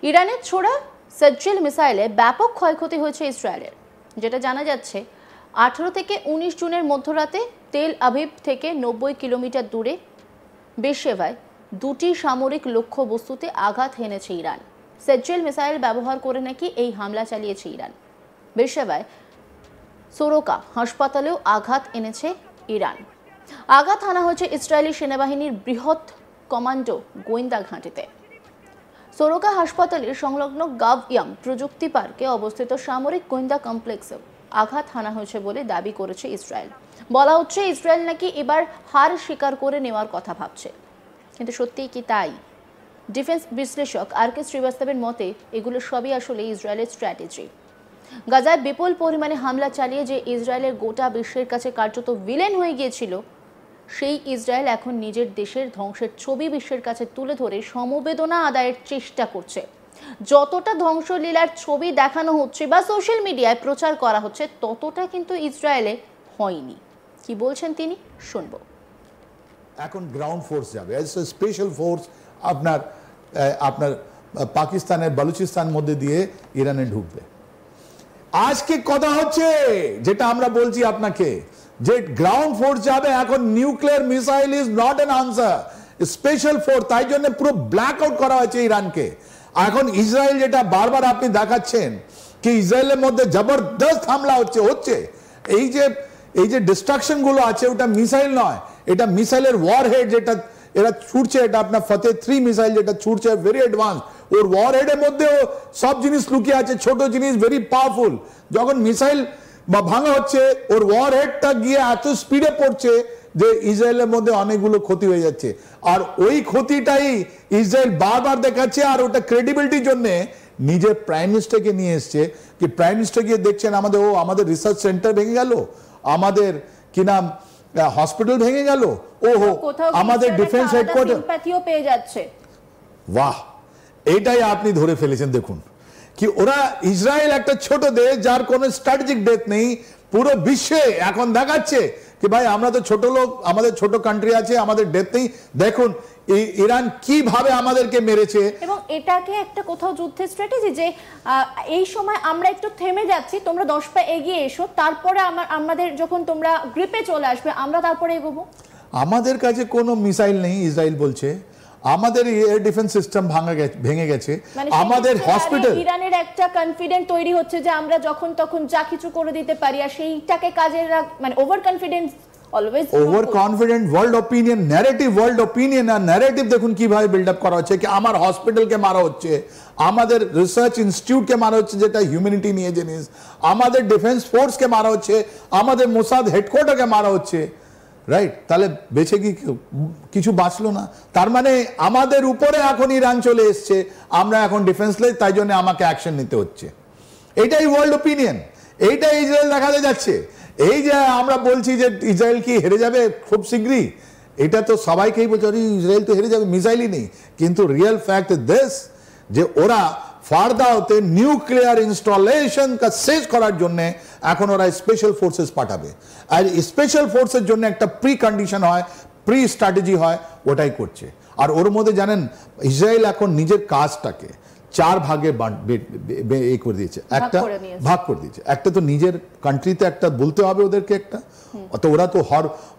ইরানের ছোড়া সাজ্জেল মিসাইলে ব্যাপক ক্ষয়ক্ষতি হয়েছে ইসরায়েলের, যেটা জানা যাচ্ছে। 18 থেকে 19 জুনের মধ্যরাতে তেল আভিভ থেকে 90 কিলোমিটার দূরে বেরশেভায় দুটি সামরিক লক্ষ্যবস্তুতে আঘাত হেনেছে ইরান। সাজ্জেল মিসাইল ব্যবহার করে নাকি এই হামলা চালিয়েছে ইরান। বেরশেভায় সোরোকা হাসপাতালেও আঘাত এনেছে ইরান। আঘাত হানা হয়েছে ইসরায়েলি সেনাবাহিনীর বৃহৎ কমান্ডো গোয়েন্দা ঘাঁটিতে। সোরোকা হাসপাতালের সংলগ্ন গাভ-ইয়াম প্রযুক্তি পার্কে অবস্থিত সামরিক গোয়েন্দা কমপ্লেক্সেও আঘাত হানা হয়েছে বলে দাবি করেছে ইসরায়েল। বলা হচ্ছে ইসরায়েল নাকি এবার হার স্বীকার করে নেওয়ার কথা ভাবছে, কিন্তু সত্যিই কি তাই? ডিফেন্স বিশ্লেষক আর.কে. শ্রীবাস্তবের মতে এগুলো সবই আসলে ইসরায়েলের স্ট্র্যাটেজি। গাজায় বিপুল পরিমাণে হামলা চালিয়ে যে ইসরায়েলের গোটা বিশ্বের কাছে কার্যত ভিলেন হয়ে গিয়েছিল, সেই ইসরায়েল এখন নিজের দেশের ধ্বংসের ছবি বিশ্বের কাছে তুলে ধরে সমবেদনা আদায়ের চেষ্টা করছে। যতটা ধ্বংসলীলার ছবি দেখানো হচ্ছে বা সোশ্যাল মিডিয়ায় প্রচার করা হচ্ছে, ততটা কিন্তু ইসরায়েলে হয়নি। কি বলছেন তিনি, শুনবো। এখন গ্রাউন্ড ফোর্স যাবে, স্পেশাল ফোর্স আপনার পাকিস্তানের বালুচিস্তান মধ্যে দিয়ে ইরানে ঢুকবে। আজকে কথা হচ্ছে যেটা আমরা বলছি আপনাকে, যে গ্রাউন্ড ফোর্স যাবে। এখন nuclear missile is not an answer, special force. তাই জন্য পুরো ব্ল্যাক আউট করা হয়েছে ইরানকে। এখন ইসরায়েল যেটা বারবার আপনি দেখাচ্ছেন কি ইসরায়েলের মধ্যে জবরদস্ত হামলা হচ্ছে। এই যে ডিস্ট্রাকশন গুলো আছে ওটা মিসাইল নয়, এটা মিসাইলের ওয়ার হেড যেটা এরা ছুটছে, এটা আপনার ফতে 3 মিসাইল যেটা ছুটছে, ভেরি অ্যাডভান্স। ওর ওয়ার হেডের মধ্যেও সব জিনিস লুকিয়ে আছে, ছোট জিনিস, ভেরি পাওয়ারফুল। যখন মিসাইল ভাঙা হচ্ছে, ওর ওয়ার হেডটা গিয়ে এত স্পিডে পড়ছে যে ইসরায়েলের মধ্যে অনেকগুলো ক্ষতি হয়ে যাচ্ছে। আর ওই ক্ষতিটাই ইসরায়েল বারবার দেখাচ্ছে। আর ওটা ক্রেডিবিলিটির জন্য নিজের প্রাইম মিনিস্টারকে নিয়ে এসছে, কি প্রাইম মিনিস্টার গিয়ে দেখছেন আমাদের রিসার্চ সেন্টার ভেঙে গেল, আমাদের কি নাম হসপিটাল ভেঙে গেল, ওহো আমাদের ডিফেন্স হেডকোয়ার্টার পেয়ে যাচ্ছে। বাহ, এটাই আপনি ধরে ফেলেছেন। দেখুন কি ওরা ইসরায়েল একটা ছোট দেশ যার কোনো স্ট্র্যাটেজিক ডেথ নেই, পুরো বিশ্বে এখন দেখাচ্ছে কি ভাই আমরা তো ছোট লোক, আমাদের ছোট কান্ট্রি আছে, আমাদের ডেথ নেই। দেখুন ইরান কিভাবে আমাদেরকে মেরেছে। এবং এটাকে একটা কোথাও যুদ্ধের স্ট্র্যাটেজি যে এই সময় আমরা একটু থেমে যাচ্ছি, তোমরা 10 পা এগিয়ে এসো, তারপরে আমাদের যখন তোমরা গ্রিপে চলে আসবে আমরা তারপরে এগোবো। আমাদের কাছে কোনো মিসাইল নেই, ইসরায়েল বলছে। আমাদের এয়ার ডিফেন্স সিস্টেম ভেঙে গেছে, আমাদের হসপিটাল। ইরানের একটা কনফিডেন্স তৈরি হচ্ছে যে আমরা যখন তখন যা কিছু করে দিতে পারি, আর সেইটাকে কাজে মানে over confidence, always over confident world opinion, world opinion আর ন্যারেটিভ দেখুন কিভাবে বিল্ড আপ করা হচ্ছে, কি আমার হসপিটালকে মারা হচ্ছে, আমাদের রিসার্চ ইনস্টিটিউটকে মারা হচ্ছে যেটা হিউম্যানিটি নিয়ে জিনিস, আমাদের ডিফেন্স ফোর্সকে মারা হচ্ছে, আমাদের মোসাদ হেডকোয়ার্টারকে মারা হচ্ছে। রাইট, তাহলে বেঁচে কি কিছু বাঁচলো না? তার মানে আমাদের উপরে এখন ইরান চলে এসছে, আমরা এখন ডিফেন্সলেস, তাই জন্য আমাকে অ্যাকশন নিতে হচ্ছে। এইটাই ওয়ার্ল্ড ওপিনিয়ন, এইটাই ইসরায়েল দেখাতে যাচ্ছে। এই যে আমরা বলছি যে ইসরায়েল কি হেরে যাবে খুব শীঘ্রই, এটা তো সবাইকেই বলছে ইসরায়েল তো হেরে যাবে, মিসাইলই নেই। কিন্তু রিয়েল ফ্যাক্ট দিস যে ওরা ফারদাওতে নিউক্লিয়ার ইনস্টলেশন শেষ করার জন্য এখন ওরা স্পেশাল ফোর্সেস পাঠাবে। আর স্পেশাল ফোর্সের জন্য একটা প্রি কন্ডিশন হয়, প্রি স্ট্র্যাটেজি হয়, ওটাই করছে। আর ওর মধ্যে জানেন ইসরায়েল এখন নিজের কাজটাকে 4 ভাগে করে দিয়েছে, একটা ভাগ করে দিয়েছে। একটা তো নিজের কান্ট্রিতে একটা বলতে হবে ওদেরকে একটা, তো ওরা তো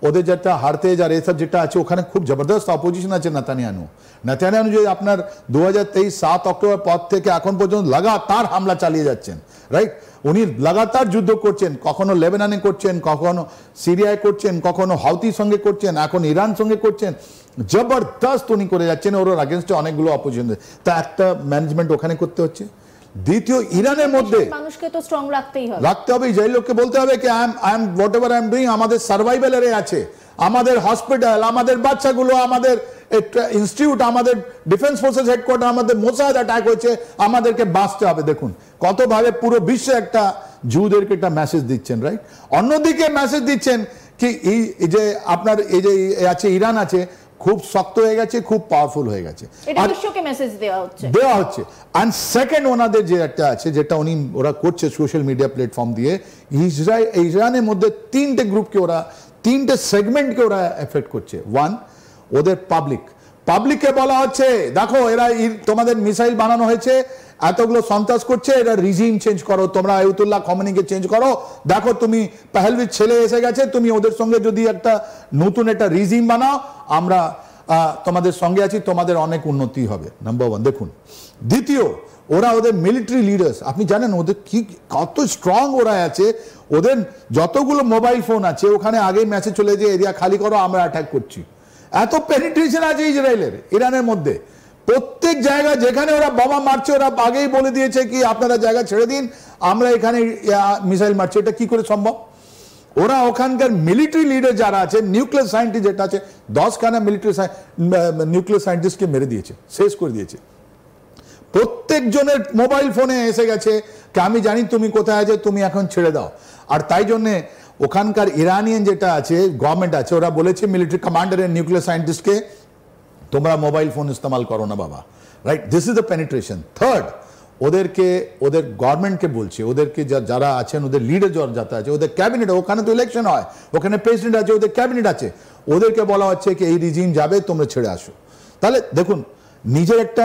ওদের যেটা হারতে যার এসব যেটা আছে ওখানে খুব জবরদস্ত অপোজিশন আছে। নেতানিয়াহু যে আপনার 2023 7 অক্টোবর পর থেকে এখন পর্যন্ত লাগাতার হামলা চালিয়ে যাচ্ছেন। রাইট, উনি লাগাতার যুদ্ধ করছেন, কখনো লেবাননে করছেন, কখনো সিরিয়ায় করছেন, কখনো হাউতির সঙ্গে করছেন, এখন ইরান সঙ্গে করছেন। জবরদস্ত উনি করে যাচ্ছেন, ওর আগেনস্টে অনেকগুলো অপোজিশন। তা একটা ম্যানেজমেন্ট ওখানে করতে হচ্ছে। দ্বিতীয়, ইরানের মধ্যে মানুষকে তো স্ট্রং রাখতে হবে, ইসরায়েল লোককে বলতে হবে কি I am what ever I am doing, আমাদের সার্ভাইভালের আছে, আমাদের হসপিটাল, আমাদের বাচ্চাগুলো, আমাদের ইনস্টিটিউট, আমাদের ডিফেন্স ফোর্সেস হেডকোয়ার্টার, আমাদের মোসাদ অ্যাটাক হয়েছে, আমাদেরকে বাঁচতে হবে। দেখুন কতভাবে পুরো বিশ্বে একটা জুদেরকে একটা মেসেজ দিচ্ছেন। রাইট, অন্যদিকে মেসেজ দিচ্ছেন কি এই যে আপনার এই যে আছে ইরান আছে, খুব শক্ত হয়ে গেছে, খুব পাওয়ারফুল হয়ে গেছে, এটা বিশ্বকে মেসেজ দেওয়া হচ্ছে। আর সেকেন্ড ওনাদের যে একটা আছে যেটা ওরা করছে সোশ্যাল মিডিয়া প্ল্যাটফর্ম দিয়ে, ইসরায়েলের মধ্যে 3টে গ্রুপকে ওরা 3টে সেগমেন্টকে ওরা এফেক্ট করছে। ওয়ান, ওদের পাবলিককে বলা হচ্ছে দেখো এরা তোমাদের মিসাইল বানানো হয়েছে, এতগুলো সন্ত্রাস করছে, এরা রিজিম চেঞ্জ করো, তোমরা আয়াতুল্লাহ খমেনিকে চেঞ্জ করো, দেখো তুমি পাহলভির ছেলে এসে গেছে, তুমি ওদের সঙ্গে যদি একটা নতুন একটা রিজিম বানাও আমরা তোমাদের সঙ্গে আছি, তোমাদের অনেক উন্নতি হবে। নাম্বার 1 দেখুন। দ্বিতীয়, ওরা ওদের মিলিটারি লিডার্স, আপনি জানেন ওদের কি কত স্ট্রং ওরা আছে, ওদের যতগুলো মোবাইল ফোন আছে ওখানে আগেই মেসেজ চলে যে এরিয়া খালি করো, আমরা অ্যাটাক করছি। এত পেনিট্রেশন আছে ইসরায়েলের ইরানের মধ্যে, প্রত্যেক জায়গায় যেখানে ওরা বোমা মারছে ওরা আগেই বলে দিয়েছে কি আপনারা জায়গা ছেড়ে দিন, আমরা এখানে মিসাইল মারছি। এটা কি করে সম্ভব? ওরা ওখানকার মিলিটারি লিডার যারা আছে, নিউক্লিয়ার সায়েন্টিস্ট যেটা আছে, 10খানা মিলিটারি নিউক্লিয়ার সায়েন্টিস্টকে মেরে দিয়েছে, শেষ করে দিয়েছে। প্রত্যেকজনের মোবাইল ফোনে এসে গেছে কি আমি জানি তুমি কোথায় আছে, তুমি এখন ছেড়ে দাও। আর তাই জন্যে ওখানকার ইরানিয়ান যেটা আছে গভর্নমেন্ট আছে, ওরা বলেছে মিলিটারি কমান্ডার এন্ড নিউক্লিয়ার সায়েন্টিস্টকে তোমরা মোবাইল ফোন ইস্তেমাল করো না বাবা, right? This is the penetration. Third, ওদেরকে ওদের গভর্নমেন্টকে বলছে, ওদেরকে যারা আছেন ওদের লিডার যারা আছে, ওদের ক্যাবিনেট, ওখানে তো ইলেকশন হয়, ওখানে প্রেসিডেন্ট আছে, ওদের ক্যাবিনেট আছে, ওদেরকে বলা হচ্ছে কি এই রিজিম যাবে, তোমরা ছেড়ে আসো। তাহলে দেখুন নিজের একটা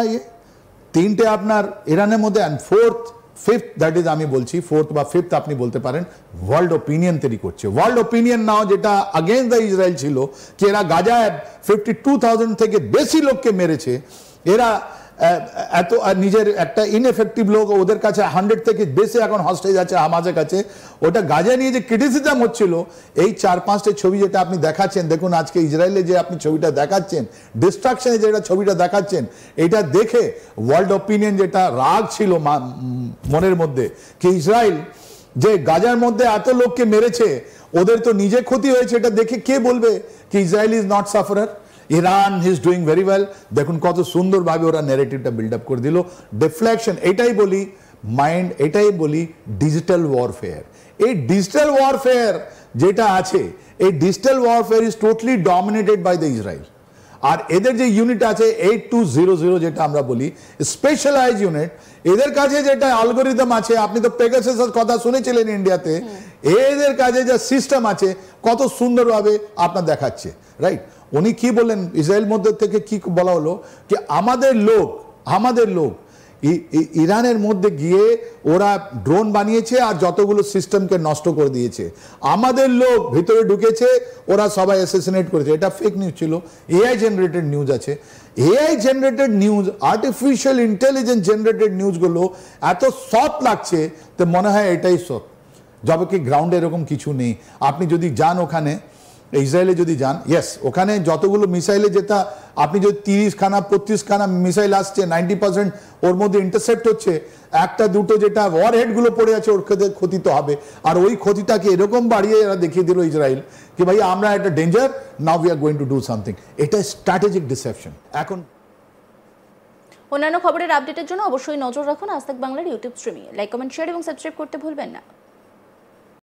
তিনটে আপনার ইরানের মধ্যে, অ্যান্ড ফিফথ দ্যাট ইজ আমি বলছি ফোর্থ বা ফিফথ আপনি বলতে পারেন, ওয়ার্ল্ড ওপিনিয়ন তৈরি করছে। ওয়ার্ল্ড ওপিনিয়ন নাও যেটা আগেন্স্ট দ্য ইসরায়েল ছিল কি এরা গাজায় 52,000 থেকে বেশি লোককে মেরেছে, এরা এত নিজের একটা ইনএফেক্টিভ লোক, ওদের কাছে 100 থেকে বেশি এখন হস্টেজ আছে হামাজের কাছে, ওটা গাজা নিয়ে যে ক্রিটিসিজম হচ্ছিল, এই 4-5টা ছবি যেটা আপনি দেখাচ্ছেন, দেখুন আজকে ইসরায়েলে যে আপনি ছবিটা দেখাচ্ছেন, ডিস্ট্রাকশনে যেটা ছবিটা দেখাচ্ছেন, এটা দেখে ওয়ার্ল্ড ওপিনিয়ন যেটা রাগ ছিল মনের মধ্যে কি ইসরায়েল যে গাজার মধ্যে এত লোককে মেরেছে, ওদের তো নিজে ক্ষতি হয়েছে, এটা দেখে কে বলবে কি Israel is not sufferer, Iran is doing very well. দেখুন কত সুন্দরভাবে ওরা ন্যারেটিভটা বিল্ড আপ করে দিল। ডিফ্লেকশন, এটাই বলি মাইন্ড, এটাই বলি ডিজিটাল ওয়ারফেয়ার। এই ডিজিটাল ওয়ারফেয়ার যেটা আছে, এই digital warfare is totally dominated by the Israel. আর এদের যে ইউনিট আছে 8200 যেটা আমরা বলি স্পেশালাইজ ইউনিট, এদের কাছে যেটা অ্যালগরিদম আছে, আপনি তো পেগাসাসের কথা শুনেছিলেন ইন্ডিয়াতে, এদের কাছে যে সিস্টেম আছে কত সুন্দরভাবে আপনার দেখাচ্ছে, রাইট? উনি কি বললেন ইসরায়েল মধ্যে থেকে কি বলা হলো কি আমাদের লোক ইরানের মধ্যে গিয়ে ওরা ড্রোন বানিয়েছে আর যতগুলো সিস্টেমকে নষ্ট করে দিয়েছে, আমাদের লোক ভিতরে ঢুকেছে, ওরা সবাই অ্যাসাসিনেট করেছে। এটা ফেক নিউজ ছিল, এআই জেনারেটেড নিউজ আছে। AI generated news, artificial intelligence generated নিউজগুলো এত সৎ লাগছে তো মনে হয় এটাই সৎ, যবে কি গ্রাউন্ডে এরকম কিছু নেই। আপনি যদি যান ওখানে ইসরায়েলে যদি যান, ইয়েস ওখানে যতগুলো মিসাইলে যেটা আপনি যদি 30খানা 35খানা মিসাইল আসছে, 90% ওর মধ্যে ইন্টারসেপ্ট হচ্ছে, একটা দুটো যেটা ওয়ার হেডগুলো পড়ে আছে ওর ক্ষতি তো হবে। আর ওই ক্ষতিটাকে এরকম বাড়িয়ে এরা দেখিয়ে দিল ইসরায়েল কি ভাই আমরা একটা danger, now we are going to do something. এটা স্ট্র্যাটেজিক ডিসেপশন। এখন অন্যান্য খবরের আপডেটের জন্য অবশ্যই নজর রাখুন আজ তাক বাংলার ইউটিউব স্ট্রিমিংয়ে। লাইক, কমেন্ট, শেয়ার এবং সাবস্ক্রাইব করতে ভুলবেন না।